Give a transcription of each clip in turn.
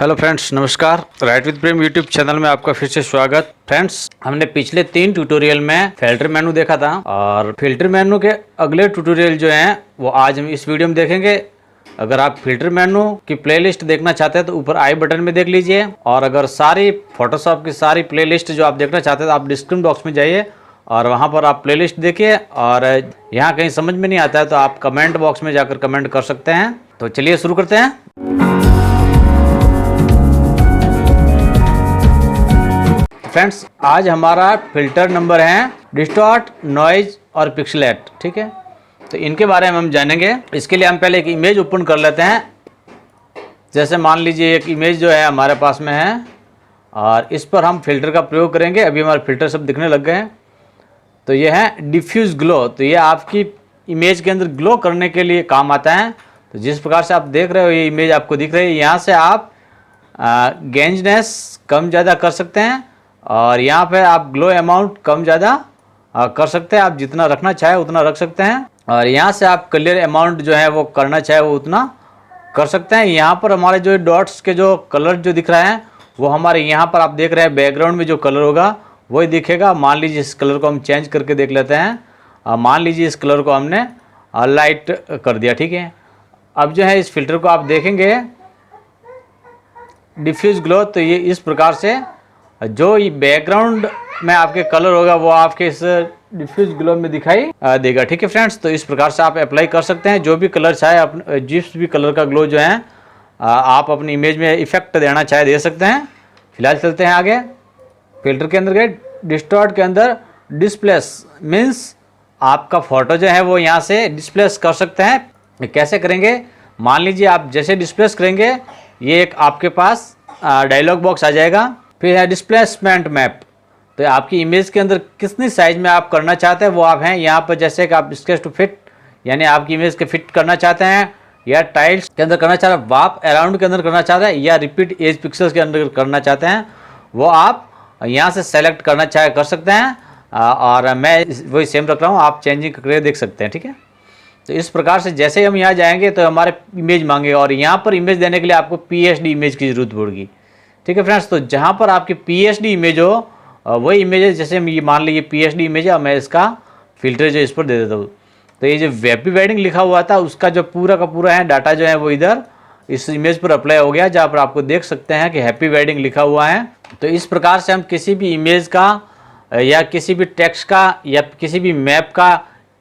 Hello friends, नमस्कार। Right with Prem YouTube channel में आपका फिर से स्वागत। फ्रेंड्स, हमने पिछले 3 ट्यूटोरियल में फिल्टर मेनू देखा था और फिल्टर मेनू के अगले ट्यूटोरियल जो हैं वो आज हम इस वीडियो में देखेंगे। अगर आप फिल्टर मेनू की प्लेलिस्ट देखना चाहते हैं तो ऊपर आई बटन में देख लीजिए, और अगर सारी फोटोशॉप की सारी प्लेलिस्ट जो आप देखना चाहते हैं तो आप डिस्क्रिप्शन बॉक्स में जाइए और वहाँ पर आप प्लेलिस्ट देखिए। और यहाँ कहीं समझ में नहीं आता है तो आप कमेंट बॉक्स में जाकर कमेंट कर सकते हैं। तो चलिए शुरू करते हैं। फ्रेंड्स, आज हमारा फिल्टर नंबर है डिस्टॉर्ट, नॉइज और पिक्सेलेट। ठीक है, तो इनके बारे में हम जानेंगे। इसके लिए हम पहले एक इमेज ओपन कर लेते हैं। जैसे मान लीजिए एक इमेज जो है हमारे पास में है और इस पर हम फिल्टर का प्रयोग करेंगे। अभी हमारे फिल्टर सब दिखने लग गए हैं। तो ये है डिफ्यूज ग्लो। तो ये आपकी इमेज के अंदर ग्लो करने के लिए काम आता है। तो जिस प्रकार से आप देख रहे हो ये इमेज आपको दिख रही है, यहाँ से आप गेंजनेस कम ज़्यादा कर सकते हैं और यहाँ पे आप ग्लो अमाउंट कम ज़्यादा कर सकते हैं। आप जितना रखना चाहे उतना रख सकते हैं और यहाँ से आप क्लियर अमाउंट जो है वो करना चाहे वो उतना कर सकते हैं। यहाँ पर हमारे जो डॉट्स के जो कलर जो दिख रहा है वो हमारे यहाँ पर आप देख रहे हैं बैकग्राउंड में जो कलर होगा वही दिखेगा। मान लीजिए इस कलर को हम चेंज करके देख लेते हैं। मान लीजिए इस कलर को हमने लाइट कर दिया। ठीक है, अब जो है इस फिल्टर को आप देखेंगे डिफ्यूज ग्लो। तो ये इस प्रकार से जो ये बैकग्राउंड में आपके कलर होगा वो आपके इस डिफ्यूज ग्लो में दिखाई देगा। ठीक है फ्रेंड्स, तो इस प्रकार से आप अप्लाई कर सकते हैं। जो भी कलर चाहे, जिस भी कलर का ग्लो जो है आप अपनी इमेज में इफेक्ट देना चाहे दे सकते हैं। फिलहाल चलते हैं आगे। फिल्टर के अंदर गए, डिस्टॉर्ट के अंदर डिस्प्लेस मीन्स आपका फोटो जो है वो यहाँ से डिस्प्लेस कर सकते हैं। कैसे करेंगे? मान लीजिए आप जैसे डिस्प्लेस करेंगे ये एक आपके पास डायलॉग बॉक्स आ जाएगा। फिर है डिस्प्लेसमेंट मैप। तो आपकी इमेज के अंदर कितनी साइज में आप करना चाहते हैं वो आप हैं यहाँ पर। जैसे कि आप स्केच टू फिट यानी आपकी इमेज के फिट करना चाहते हैं, या टाइल्स के अंदर करना चाहते हैं, वाप अराउंड के अंदर करना चाहते हैं, या रिपीट एज पिक्सल्स के अंदर करना चाहते हैं, वो आप यहाँ से सेलेक्ट करना चाहे कर सकते हैं। और मैं वही सेम रख रहा हूँ, आप चेंजिंग करके देख सकते हैं। ठीक है, तो इस प्रकार से जैसे ही हम यहाँ जाएंगे तो हमारे इमेज मांगेगा और यहाँ पर इमेज देने के लिए आपको PSD इमेज की ज़रूरत पड़ेगी। ठीक है फ्रेंड्स, तो जहाँ पर आपकी PSD इमेज हो वही इमेज है। जैसे ये मान लीजिए PSD इमेज है, मैं इसका फिल्टर जो इस पर दे देता हूँ। तो ये जो हैप्पी वेडिंग लिखा हुआ था उसका जो पूरा का पूरा है डाटा जो है वो इधर इस इमेज पर अप्लाई हो गया, जहाँ पर आपको देख सकते हैं कि हैप्पी वेडिंग लिखा हुआ है। तो इस प्रकार से हम किसी भी इमेज का या किसी भी टेक्स्ट का या किसी भी मैप का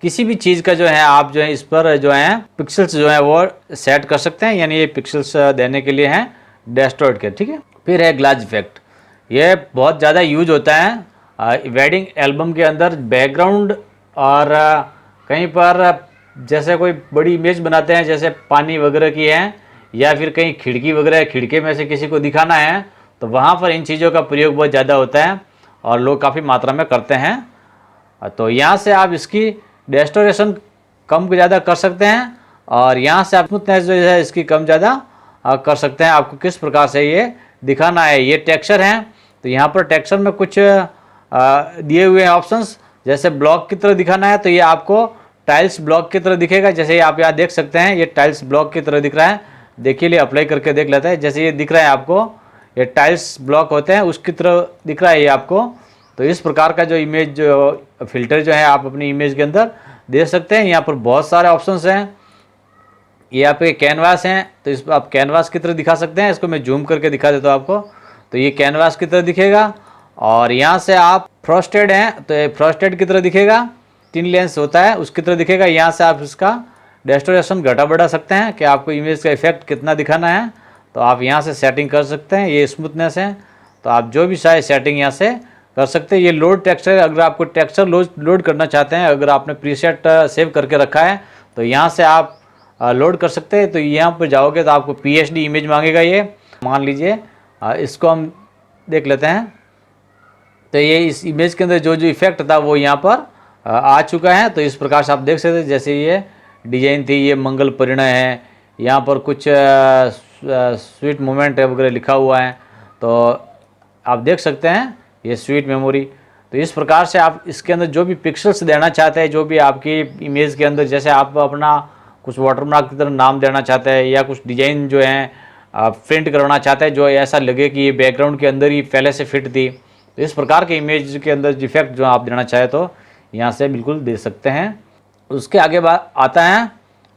किसी भी चीज़ का जो है आप जो है इस पर जो है पिक्सल्स जो है वो सेट कर सकते हैं। यानी ये पिक्सल्स देने के लिए हैं डिस्टॉर्ट के। ठीक है, फिर है ग्लास इफेक्ट। ये बहुत ज़्यादा यूज होता है वेडिंग एल्बम के अंदर। बैकग्राउंड और कहीं पर जैसे कोई बड़ी इमेज बनाते हैं, जैसे पानी वगैरह की है या फिर कहीं खिड़की वगैरह, खिड़की में से किसी को दिखाना है, तो वहाँ पर इन चीज़ों का प्रयोग बहुत ज़्यादा होता है और लोग काफ़ी मात्रा में करते हैं। तो यहाँ से आप इसकी डिस्टोरेशन कम ज़्यादा कर सकते हैं और यहाँ से आप स्मूथनेस जो है इसकी कम ज़्यादा कर सकते हैं। आपको किस प्रकार से ये दिखाना है। ये टेक्सचर हैं, तो यहाँ पर टेक्सचर में कुछ दिए हुए हैं ऑप्शंस। जैसे ब्लॉक की तरह दिखाना है तो ये आपको टाइल्स ब्लॉक की तरह दिखेगा। जैसे आप यहाँ देख सकते हैं ये टाइल्स ब्लॉक की तरह दिख रहा है। देखिए, लिए अप्लाई करके देख लेते हैं। जैसे ये दिख रहा है आपको, ये टाइल्स ब्लॉक होते हैं उसकी तरह दिख रहा है ये आपको। तो इस प्रकार का जो इमेज जो फिल्टर जो है आप अपनी इमेज के अंदर दे सकते हैं। यहाँ पर बहुत सारे ऑप्शंस हैं। ये आपके कैनवास हैं, तो इस आप कैनवास की तरह दिखा सकते हैं। इसको मैं जूम करके दिखा देता हूँ आपको। तो ये कैनवास की तरह दिखेगा। और यहाँ से आप फ्रॉस्टेड हैं तो ये फ्रॉस्टेड की तरह दिखेगा। 3 लेंस होता है उसकी तरह दिखेगा। यहाँ से आप इसका डिस्टोरेशन घटा बढ़ा सकते हैं कि आपको इमेज का इफेक्ट कितना दिखाना है। तो आप यहाँ से सेटिंग कर सकते हैं। ये स्मूथनेस है, तो आप जो भी चाहे सेटिंग यहाँ से कर सकते हैं। ये लोड टेक्सचर, अगर आपको टेक्सचर लोड करना चाहते हैं, अगर आपने प्रीसेट सेव करके रखा है तो यहाँ से आप लोड कर सकते हैं। तो यहाँ पर जाओगे तो आपको PSD इमेज मांगेगा। ये मान लीजिए इसको हम देख लेते हैं। तो ये इस इमेज के अंदर जो जो इफेक्ट था वो यहाँ पर आ चुका है। तो इस प्रकार से आप देख सकते हैं। जैसे ये डिजाइन थी, ये मंगल परिणय है, यहाँ पर कुछ स्वीट मोमेंट वगैरह लिखा हुआ है। तो आप देख सकते हैं ये स्वीट मेमोरी। तो इस प्रकार से आप इसके अंदर जो भी पिक्सल्स देना चाहते हैं, जो भी आपकी इमेज के अंदर, जैसे आप अपना कुछ वाटरमार्क की तरह नाम देना चाहते हैं या कुछ डिजाइन जो है आप प्रिंट करवाना चाहते हैं जो ऐसा लगे कि ये बैकग्राउंड के अंदर ही पहले से फिट थी, तो इस प्रकार के इमेज के अंदर इफेक्ट जो आप देना चाहे तो यहाँ से बिल्कुल दे सकते हैं। उसके आगे बात आता है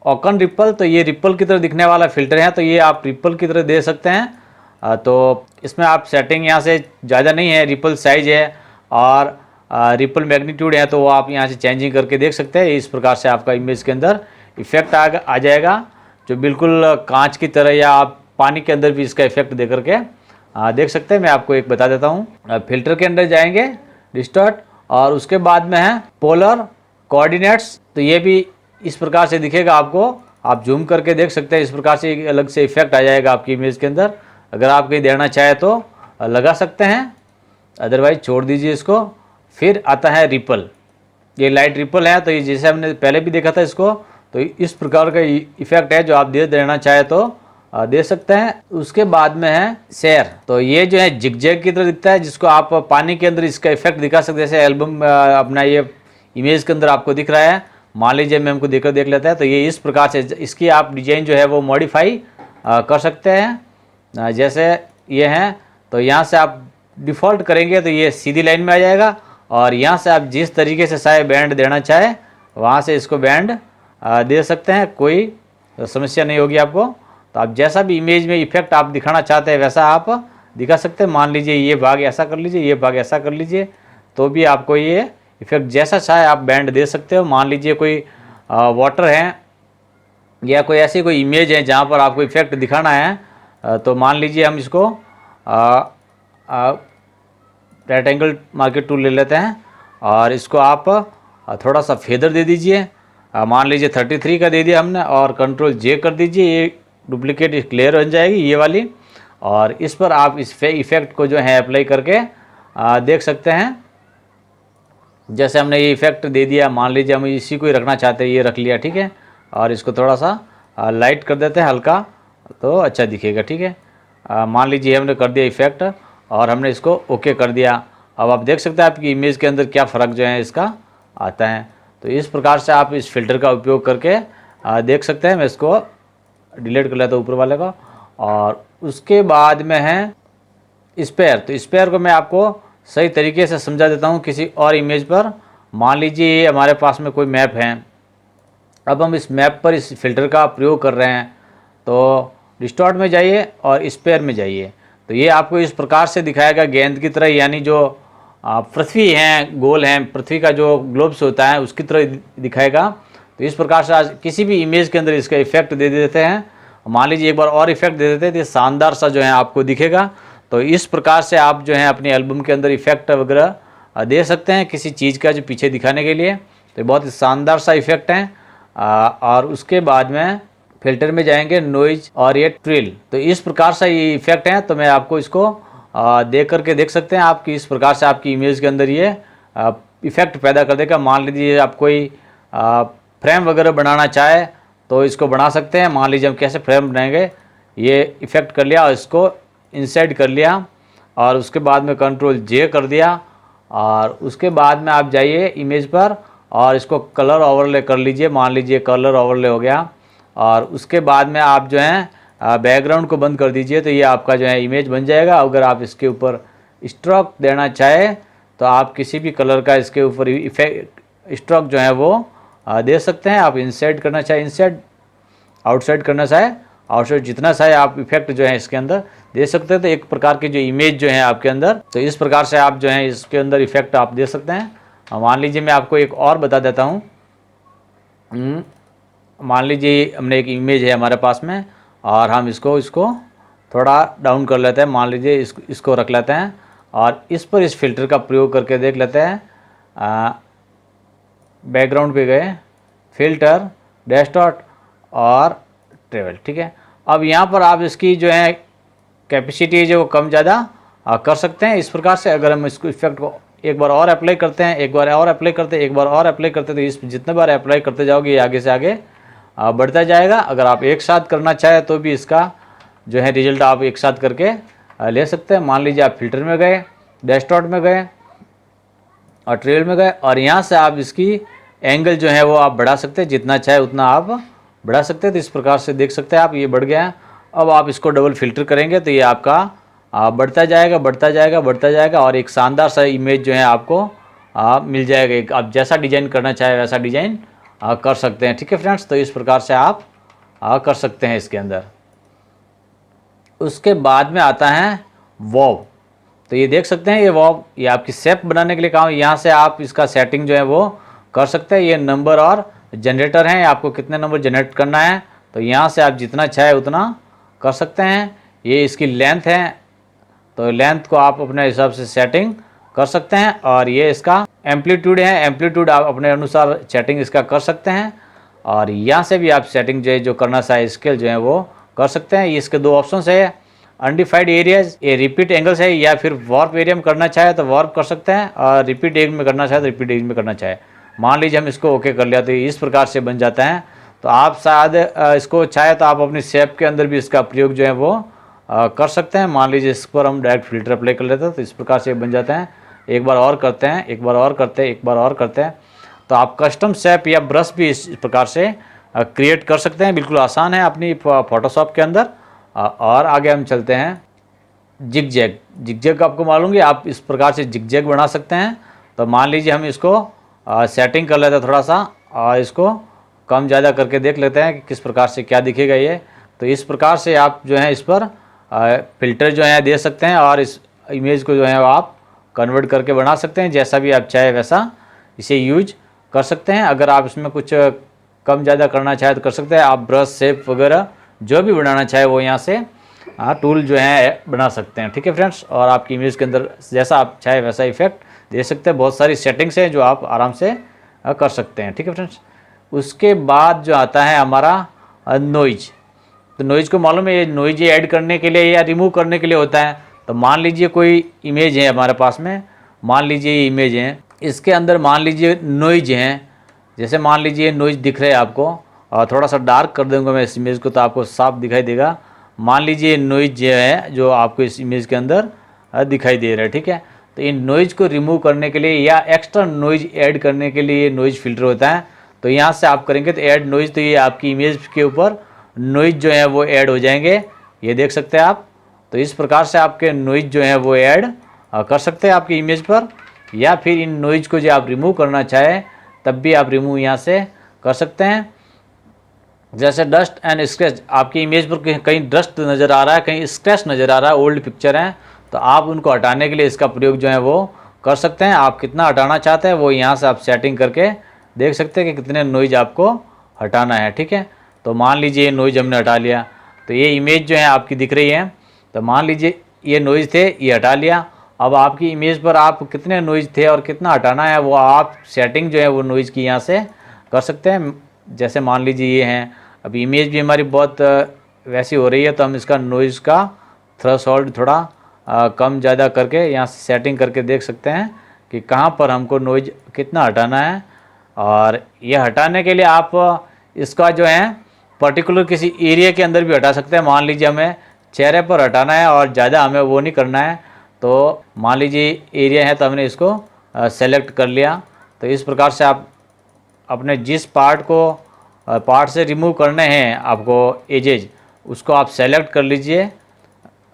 ओकन रिपल। तो ये रिपल की तरह दिखने वाला फिल्टर है, तो ये आप रिपल की तरह दे सकते हैं। तो इसमें आप सेटिंग यहाँ से ज़्यादा नहीं है, रिपल साइज है और रिपल मैग्नीट्यूड है, तो वो आप यहाँ से चेंजिंग करके देख सकते हैं। इस प्रकार से आपका इमेज के अंदर इफेक्ट आ जाएगा जो बिल्कुल कांच की तरह, या आप पानी के अंदर भी इसका इफेक्ट दे करके देख सकते हैं। मैं आपको एक बता देता हूँ। फिल्टर के अंदर जाएंगे, डिस्टॉर्ट, और उसके बाद में है पोलर कोऑर्डिनेट्स। तो ये भी इस प्रकार से दिखेगा आपको, आप जूम करके देख सकते हैं। इस प्रकार से एक अलग से इफेक्ट आ जाएगा आपकी इमेज के अंदर। अगर आप कहीं देना चाहे तो लगा सकते हैं, अदरवाइज छोड़ दीजिए इसको। फिर आता है रिपल, ये लाइट रिपल है। तो ये जैसे हमने पहले भी देखा था इसको, तो इस प्रकार का इफेक्ट है जो आप दे देना चाहे तो दे सकते हैं। उसके बाद में है शेयर। तो ये जो है जिगजैग की तरह दिखता है, जिसको आप पानी के अंदर इसका इफेक्ट दिखा सकते हैं। जैसे एल्बम अपना ये इमेज के अंदर आपको दिख रहा है, मान लीजिए मैं हमको देख लेता है। तो ये इस प्रकार से इसकी आप डिजाइन जो है वो मॉडिफाई कर सकते हैं। जैसे ये है, तो यहाँ से आप डिफ़ॉल्ट करेंगे तो ये सीधी लाइन में आ जाएगा, और यहाँ से आप जिस तरीके से चाहे बैंड देना चाहे वहाँ से इसको बैंड दे सकते हैं, कोई समस्या नहीं होगी आपको। तो आप जैसा भी इमेज में इफेक्ट आप दिखाना चाहते हैं वैसा आप दिखा सकते हैं। मान लीजिए ये भाग ऐसा कर लीजिए, ये भाग ऐसा कर लीजिए, तो भी आपको ये इफेक्ट जैसा चाहे आप बैंड दे सकते हो। मान लीजिए कोई वाटर है या कोई ऐसी कोई इमेज है जहाँ पर आपको इफेक्ट दिखाना है, तो मान लीजिए हम इसको रेक्टेंगल मार्केट टूल ले लेते हैं, और इसको आप थोड़ा सा फेदर दे दीजिए। मान लीजिए 33 का दे दिया हमने, और कंट्रोल जे कर दीजिए, ये डुप्लीकेट क्लियर बन जाएगी ये वाली। और इस पर आप इस इफेक्ट को जो है अप्लाई करके देख सकते हैं। जैसे हमने ये इफेक्ट दे दिया, मान लीजिए हम इसी को ही रखना चाहते हैं, ये रख लिया, ठीक है। और इसको थोड़ा सा लाइट कर देते हैं हल्का, तो अच्छा दिखेगा, ठीक है। मान लीजिए हमने कर दिया इफेक्ट और हमने इसको ओके कर दिया। अब आप देख सकते हैं आपकी इमेज के अंदर क्या फ़र्क जो है इसका आता है। तो इस प्रकार से आप इस फिल्टर का उपयोग करके देख सकते हैं। मैं इसको डिलीट कर लेता हूँ ऊपर वाले का। और उसके बाद में है स्पेयर। तो स्पेयर को मैं आपको सही तरीके से समझा देता हूँ किसी और इमेज पर। मान लीजिए ये हमारे पास में कोई मैप है, अब हम इस मैप पर इस फिल्टर का प्रयोग कर रहे हैं, तो डिस्टॉर्ट में जाइए और स्पेयर में जाइए। तो ये आपको इस प्रकार से दिखाएगा गेंद की तरह, यानी जो पृथ्वी हैं, गोल हैं, पृथ्वी का जो ग्लोब्स होता है उसकी तरह दिखाएगा। तो इस प्रकार से आज किसी भी इमेज के अंदर इसका इफेक्ट दे देते हैं। मान लीजिए एक बार और इफेक्ट दे देते हैं तो शानदार सा जो है आपको दिखेगा। तो इस प्रकार से आप जो है अपनी एल्बम के अंदर इफेक्ट वगैरह दे सकते हैं किसी चीज़ का जो पीछे दिखाने के लिए। तो बहुत ही शानदार सा इफेक्ट है। और उसके बाद में फिल्टर में जाएंगे नॉइज और ये ट्रिल। तो इस प्रकार से ये इफेक्ट है। तो मैं आपको इसको देख करके देख सकते हैं आप कि इस प्रकार से आपकी इमेज के अंदर ये इफेक्ट पैदा कर देगा। मान लीजिए आप कोई फ्रेम वगैरह बनाना चाहे तो इसको बना सकते हैं। मान लीजिए हम कैसे फ्रेम बनाएंगे, ये इफेक्ट कर लिया और इसको इंसर्ट कर लिया, और उसके बाद में कंट्रोल जे कर दिया, और उसके बाद में आप जाइए इमेज पर और इसको कलर ओवरले कर लीजिए। मान लीजिए कलर ओवरले हो गया, और उसके बाद में आप जो है बैकग्राउंड को बंद कर दीजिए। तो ये आपका जो है इमेज बन जाएगा। अगर आप इसके ऊपर स्ट्रोक देना चाहे तो आप किसी भी कलर का इसके ऊपर इफेक्ट स्ट्रोक जो है वो दे सकते हैं। आप इंसर्ट करना चाहे इंसर्ट, आउटसाइड करना चाहे आउटसाइड, जितना चाहे आप इफेक्ट जो है इसके अंदर दे सकते हैं। तो एक प्रकार की जो इमेज जो है आपके अंदर, तो इस प्रकार से आप जो है इसके अंदर इफेक्ट आप दे सकते हैं। मान लीजिए मैं आपको एक और बता देता हूँ। मान लीजिए हमने एक इमेज है हमारे पास में, और हम इसको थोड़ा डाउन कर लेते हैं। मान लीजिए इसको रख लेते हैं और इस पर इस फिल्टर का प्रयोग करके देख लेते हैं। बैकग्राउंड पे गए, फिल्टर, डैशडॉट और ट्रेवल, ठीक है। अब यहाँ पर आप इसकी जो है कैपेसिटी जो कम ज़्यादा कर सकते हैं। इस प्रकार से अगर हम इसको इफेक्ट को एक बार और अप्लाई करते हैं, एक बार और अप्लाई करते हैं, एक बार और अप्लाई करते हैं, तो इस जितने बार अप्लाई करते जाओगे ये आगे से आगे बढ़ता जाएगा। अगर आप एक साथ करना चाहे तो भी इसका जो है रिजल्ट आप एक साथ करके ले सकते हैं। मान लीजिए आप फिल्टर में गए, डैशडॉट में गए और ट्रेल में गए, और यहाँ से आप इसकी एंगल जो है वो आप बढ़ा सकते हैं, जितना चाहे उतना आप बढ़ा सकते हैं। तो इस प्रकार से देख सकते हैं आप ये बढ़ गया है। अब आप इसको डबल फिल्टर करेंगे तो ये आपका बढ़ता जाएगा बढ़ता जाएगा बढ़ता जाएगा और एक शानदार सा इमेज जो है आपको मिल जाएगा। आप जैसा डिज़ाइन करना चाहे वैसा डिज़ाइन कर सकते हैं। ठीक है फ्रेंड्स, तो इस प्रकार से आप कर सकते हैं इसके अंदर। उसके बाद में आता है वॉव। तो ये देख सकते हैं ये वॉव, ये आपकी शेप बनाने के लिए काम। यहाँ से आप इसका सेटिंग जो है वो कर सकते हैं। ये नंबर और जनरेटर हैं, आपको कितने नंबर जनरेट करना है तो यहाँ से आप जितना चाहे उतना कर सकते हैं। ये इसकी लेंथ है, तो लेंथ को आप अपने हिसाब से सेटिंग कर सकते हैं। और ये इसका एम्पलीट्यूड है, एम्पलीट्यूड आप अपने अनुसार सेटिंग इसका कर सकते हैं। और यहाँ से भी आप सेटिंग जो है जो करना चाहे स्केल जो है वो कर सकते हैं। इसके दो ऑप्शन है, अनडिफाइंड एरियाज, ये रिपीट एंगल्स है, या फिर वार्प एरिया में करना चाहे तो वार्प कर सकते हैं और रिपीट एज में करना चाहे तो रिपीट एज में करना चाहे। मान लीजिए हम इसको ओके कर लिया तो इस प्रकार से बन जाता है। तो आप शायद इसको चाहे तो आप अपनी शेप के अंदर भी इसका प्रयोग जो है वो कर सकते हैं। मान लीजिए इस पर हम डायरेक्ट फिल्टर अप्लाई कर लेते हैं तो इस प्रकार से बन जाता है। एक बार और करते हैं, एक बार और करते हैं, एक बार और करते हैं। तो आप कस्टम शेप या ब्रश भी इस प्रकार से क्रिएट कर सकते हैं। बिल्कुल आसान है अपनी फोटोशॉप के अंदर। और आगे हम चलते हैं जिग जैग। जिग जैग आपको मालूम है, आप इस प्रकार से जिग जैग बना सकते हैं। तो मान लीजिए हम इसको सेटिंग कर लेते हैं थोड़ा सा और इसको कम ज़्यादा करके देख लेते हैं कि किस प्रकार से क्या दिखेगा ये। तो इस प्रकार से आप जो है इस पर फ़िल्टर जो है दे सकते हैं और इस इमेज को जो है आप कन्वर्ट करके बना सकते हैं। जैसा भी आप चाहे वैसा इसे यूज कर सकते हैं। अगर आप इसमें कुछ कम ज़्यादा करना चाहे तो कर सकते हैं। आप ब्रश शेप वगैरह जो भी बनाना चाहे वो यहाँ से टूल जो है बना सकते हैं। ठीक है फ्रेंड्स, और आपकी इमेज के अंदर जैसा आप चाहे वैसा इफेक्ट दे सकते हैं। बहुत सारी सेटिंग्स हैं जो आप आराम से कर सकते हैं। ठीक है फ्रेंड्स, उसके बाद जो आता है हमारा नॉइज। तो नॉइज को मालूम है, ये नॉइज ऐड करने के लिए या रिमूव करने के लिए होता है। तो मान लीजिए कोई इमेज है हमारे पास में, मान लीजिए ये इमेज है, इसके अंदर मान लीजिए नॉइज है। जैसे मान लीजिए नॉइज दिख रहा है आपको, और थोड़ा सा डार्क कर दूंगा मैं इस इमेज को तो आपको साफ दिखाई देगा। मान लीजिए नॉइज जो है जो आपको इस इमेज के अंदर दिखाई दे रहा है। ठीक है, तो इन नॉइज को रिमूव करने के लिए या एक्स्ट्रा नॉइज ऐड करने के लिए नॉइज फिल्टर होता है। तो यहाँ से आप करेंगे तो ऐड नॉइज, तो ये आपकी इमेज के ऊपर नॉइज जो है वो ऐड हो जाएंगे। ये देख सकते हैं आप। तो इस प्रकार से आपके नॉइज जो है वो ऐड कर सकते हैं आपकी इमेज पर। या फिर इन नॉइज को जो आप रिमूव करना चाहें तब भी आप रिमूव यहाँ से कर सकते हैं। जैसे डस्ट एंड स्क्रैच, आपकी इमेज पर कहीं डस्ट नज़र आ रहा है, कहीं स्क्रैच नज़र आ रहा है, ओल्ड पिक्चर है, तो आप उनको हटाने के लिए इसका प्रयोग जो है वो कर सकते हैं। आप कितना हटाना चाहते हैं वो यहाँ से आप सेटिंग करके देख सकते हैं कि कितने नॉइज आपको हटाना है। ठीक है, तो मान लीजिए ये नॉइज हमने हटा लिया, तो ये इमेज जो है आपकी दिख रही है। तो मान लीजिए ये नॉइज थे, ये हटा लिया। अब आपकी इमेज पर आप कितने नॉइज थे और कितना हटाना है वो आप सेटिंग जो है वो नॉइज की यहाँ से कर सकते हैं। जैसे मान लीजिए ये हैं, अभी इमेज भी हमारी बहुत वैसी हो रही है, तो हम इसका नॉइज़ का थ्रेशोल्ड थोड़ा कम ज़्यादा करके यहाँ से सेटिंग करके देख सकते हैं कि कहाँ पर हमको नॉइज कितना हटाना है। और ये हटाने के लिए आप इसका जो है पर्टिकुलर किसी एरिया के अंदर भी हटा सकते हैं। मान लीजिए हमें चेहरे पर हटाना है और ज़्यादा हमें वो नहीं करना है, तो मान लीजिए एरिया है तो हमने इसको सेलेक्ट कर लिया। तो इस प्रकार से आप अपने जिस पार्ट से रिमूव करने हैं आपको एजेज, उसको आप सेलेक्ट कर लीजिए।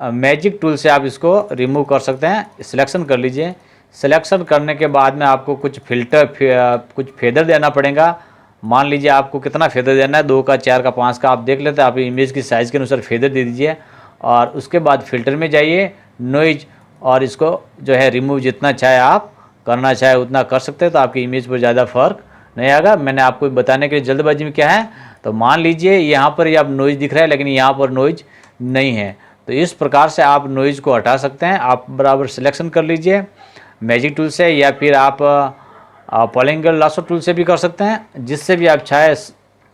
मैजिक टूल से आप इसको रिमूव कर सकते हैं। सिलेक्शन कर लीजिए। सिलेक्शन करने के बाद में आपको कुछ कुछ फेदर देना पड़ेगा। मान लीजिए आपको कितना फेदर देना है, 2 का, 4 का, 5 का, आप देख लेते हैं। आप इमेज की साइज़ के अनुसार फेदर दे दीजिए और उसके बाद फिल्टर में जाइए, नॉइज, और इसको जो है रिमूव जितना चाहे आप करना चाहे उतना कर सकते हैं। तो आपकी इमेज पर ज़्यादा फर्क नहीं आएगा। मैंने आपको बताने के लिए जल्दबाजी में क्या है, तो मान लीजिए यहाँ पर ये आप नॉइज दिख रहा है लेकिन यहाँ पर नॉइज नहीं है। तो इस प्रकार से आप नॉइज को हटा सकते हैं। आप बराबर सिलेक्शन कर लीजिए मैजिक टूल से, या फिर आप पॉलिंगल लासो टूल से भी कर सकते हैं। जिससे भी आप चाहे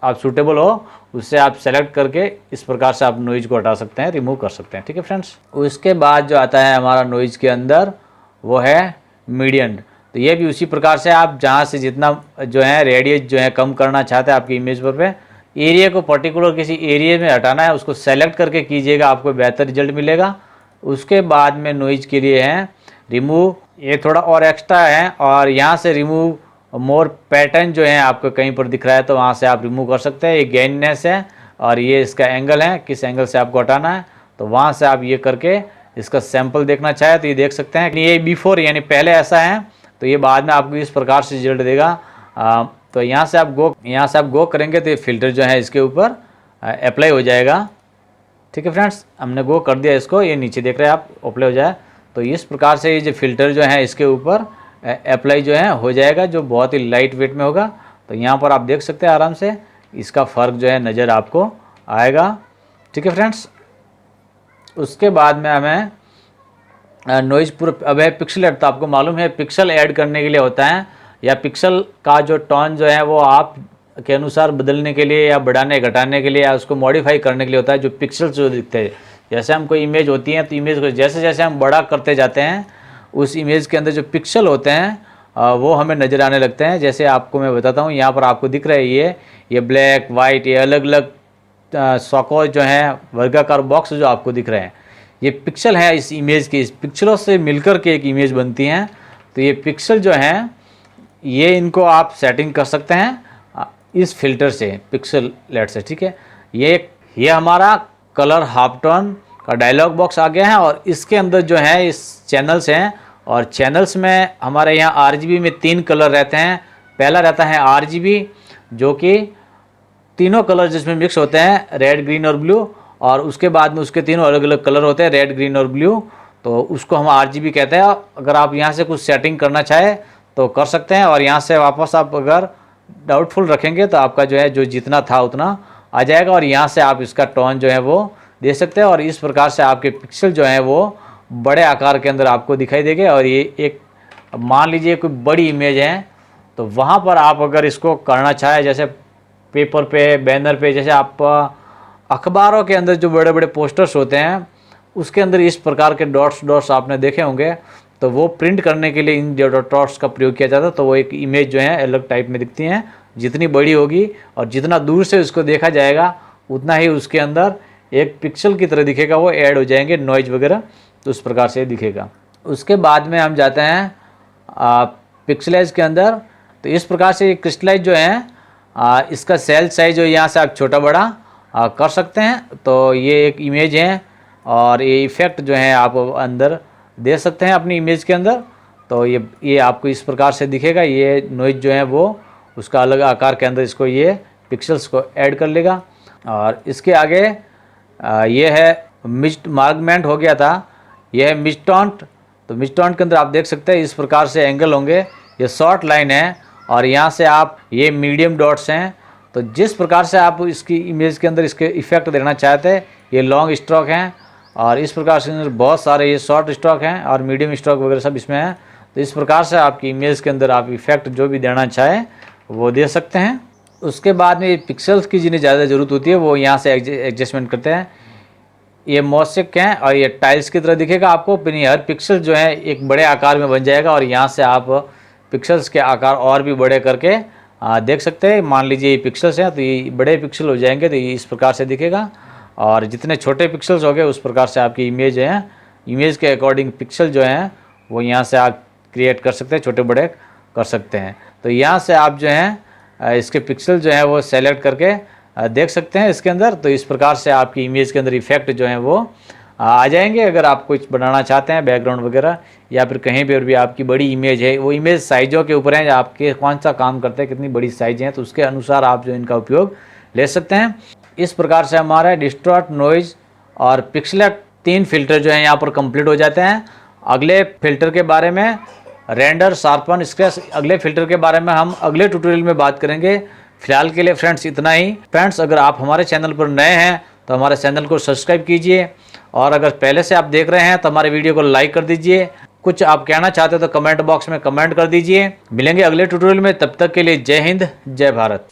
आप सूटेबल हो उससे आप सेलेक्ट करके इस प्रकार से आप नॉइज को हटा सकते हैं, रिमूव कर सकते हैं। ठीक है फ्रेंड्स, उसके बाद जो आता है हमारा नॉइज के अंदर वो है मीडियन। तो ये भी उसी प्रकार से आप जहाँ से जितना जो है रेडियस जो है कम करना चाहते हैं आपकी इमेज पर एरिया को पर्टिकुलर किसी एरिया में हटाना है, उसको सेलेक्ट करके कीजिएगा, आपको बेहतर रिजल्ट मिलेगा। उसके बाद में नॉइज के लिए है रिमूव, ये थोड़ा और एक्स्ट्रा है, और यहाँ से रिमूव मोर पैटर्न जो है आपको कहीं पर दिख रहा है तो वहाँ से आप रिमूव कर सकते हैं। ये गेननेस है, और ये इसका एंगल है, किस एंगल से आपको हटाना है। तो वहाँ से आप ये करके इसका सैंपल देखना चाहे तो ये देख सकते हैं कि ये बिफोर यानी पहले ऐसा है, तो ये बाद में आपको इस प्रकार से रिजल्ट देगा। तो यहाँ से आप गो करेंगे तो ये फिल्टर जो है इसके ऊपर अप्लाई हो जाएगा। ठीक है फ्रेंड्स, हमने गो कर दिया इसको, ये नीचे देख रहे हैं आप अप्लाई हो जाए। तो इस प्रकार से ये जो फिल्टर जो है इसके ऊपर अप्लाई जो है हो जाएगा, जो बहुत ही लाइट वेट में होगा। तो यहाँ पर आप देख सकते हैं आराम से इसका फ़र्क जो है नज़र आपको आएगा। ठीक है फ्रेंड्स, उसके बाद में हमें नॉइज़ प्रूफ अब है पिक्सल ऐड। तो आपको मालूम है पिक्सल ऐड करने के लिए होता है, या पिक्सल का जो टोन जो है वो आप के अनुसार बदलने के लिए या बढ़ाने घटाने के लिए या उसको मॉडिफाई करने के लिए होता है। जो पिक्सल्स जो दिखते हैं, जैसे हम कोई इमेज होती है तो इमेज को जैसे जैसे हम बड़ा करते जाते हैं उस इमेज के अंदर जो पिक्सल होते हैं वो हमें नज़र आने लगते हैं। जैसे आपको मैं बताता हूँ, यहाँ पर आपको दिख रहा है ये ब्लैक वाइट, ये अलग अलग सॉकोज जो हैं वर्गाकार बॉक्स जो आपको दिख रहे हैं, ये पिक्सल है इस इमेज की। इस पिक्सलों से मिलकर के एक इमेज बनती हैं। तो ये पिक्सल जो हैं ये इनको आप सेटिंग कर सकते हैं इस फिल्टर से, पिक्सल लेट से। ठीक है, ये हमारा कलर हाफ टोन का डायलॉग बॉक्स आ गया है और इसके अंदर जो है इस चैनल्स हैं, और चैनल्स में हमारे यहाँ RGB में 3 कलर रहते हैं। पहला रहता है RGB जो कि तीनों कलर जिसमें मिक्स होते हैं, रेड ग्रीन और ब्लू, और उसके बाद में उसके तीनों अलग अलग कलर होते हैं, रेड ग्रीन और ब्लू। तो उसको हम RGB कहते हैं। अगर आप यहाँ से कुछ सेटिंग करना चाहे तो कर सकते हैं, और यहाँ से वापस आप अगर डाउटफुल रखेंगे तो आपका जो है जो जितना था उतना आ जाएगा, और यहाँ से आप इसका टोन जो है वो दे सकते हैं। और इस प्रकार से आपके पिक्सल जो हैं वो बड़े आकार के अंदर आपको दिखाई देंगे। और ये एक मान लीजिए कोई बड़ी इमेज है तो वहाँ पर आप अगर इसको करना चाहे, जैसे पेपर पे, बैनर पे, जैसे आप अखबारों के अंदर जो बड़े बड़े पोस्टर्स होते हैं उसके अंदर इस प्रकार के डॉट्स आपने देखे होंगे, तो वो प्रिंट करने के लिए इन डॉट्स का प्रयोग किया जाता है। तो वो एक इमेज जो है अलग टाइप में दिखती हैं। जितनी बड़ी होगी और जितना दूर से उसको देखा जाएगा उतना ही उसके अंदर एक पिक्सल की तरह दिखेगा, वो ऐड हो जाएंगे नॉइज वगैरह, तो उस प्रकार से दिखेगा। उसके बाद में हम जाते हैं पिक्सलाइज के अंदर। तो इस प्रकार से क्रिस्टलाइज जो है इसका सेल साइज जो यहाँ से आप छोटा बड़ा कर सकते हैं। तो ये एक इमेज है और ये इफ़ेक्ट जो है आप अंदर दे सकते हैं अपनी इमेज के अंदर। तो ये आपको इस प्रकार से दिखेगा। ये नॉइज जो है वो उसका अलग आकार के अंदर इसको ये पिक्सल्स को ऐड कर लेगा। और इसके आगे ये है मिस्ट मार्गमेंट हो गया था, ये है मिस्टॉन्ट। तो मिस्टॉन्ट के अंदर आप देख सकते हैं इस प्रकार से एंगल होंगे। ये शॉर्ट लाइन है और यहाँ से आप ये मीडियम डॉट्स हैं। तो जिस प्रकार से आप इसकी इमेज के अंदर इसके इफ़ेक्ट देना चाहते हैं, ये लॉन्ग स्ट्रोक हैं और इस प्रकार से बहुत सारे ये शॉर्ट स्ट्रोक हैं और मीडियम स्ट्रोक वगैरह सब इसमें है। तो इस प्रकार से आपकी इमेज के अंदर आप इफ़ेक्ट जो भी देना चाहें वो दे सकते हैं। उसके बाद में पिक्सल्स की जिन्हें ज़्यादा ज़रूरत होती है वो यहाँ से एडजस्टमेंट करते हैं। ये मोसेक हैं और ये टाइल्स की तरह दिखेगा आपको। फिर हर पिक्सल जो है एक बड़े आकार में बन जाएगा और यहाँ से आप पिक्सल्स के आकार और भी बड़े करके देख सकते हैं। मान लीजिए ये पिक्सल्स हैं तो ये बड़े पिक्सल हो जाएंगे, तो ये इस प्रकार से दिखेगा। और जितने छोटे पिक्सल्स हो गए उस प्रकार से आपकी इमेज है, इमेज के अकॉर्डिंग पिक्सल जो हैं वो यहाँ से आप क्रिएट कर सकते हैं, छोटे बड़े कर सकते हैं। तो यहाँ से आप जो हैं इसके पिक्सल जो है वो सेलेक्ट करके देख सकते हैं इसके अंदर। तो इस प्रकार से आपकी इमेज के अंदर इफ़ेक्ट जो हैं वो आ जाएंगे। अगर आप कुछ बनाना चाहते हैं बैकग्राउंड वगैरह या फिर कहीं पर भी आपकी बड़ी इमेज है, वो इमेज साइज़ों के ऊपर है आपके कौन सा काम करते हैं, कितनी बड़ी साइज़ हैं, तो उसके अनुसार आप जो इनका उपयोग ले सकते हैं। इस प्रकार से हमारा डिस्टॉर्ट, नॉइज़ और पिक्सलेट 3 फिल्टर जो हैं यहाँ पर कंप्लीट हो जाते हैं। अगले फिल्टर के बारे में रेंडर, शार्पन, स्क्रैच, अगले फिल्टर के बारे में हम अगले ट्यूटोरियल में बात करेंगे। फिलहाल के लिए फ्रेंड्स इतना ही। फ्रेंड्स अगर आप हमारे चैनल पर नए हैं तो हमारे चैनल को सब्सक्राइब कीजिए, और अगर पहले से आप देख रहे हैं तो हमारे वीडियो को लाइक कर दीजिए। कुछ आप कहना चाहते हो तो कमेंट बॉक्स में कमेंट कर दीजिए। मिलेंगे अगले ट्यूटोरियल में, तब तक के लिए जय हिंद, जय भारत।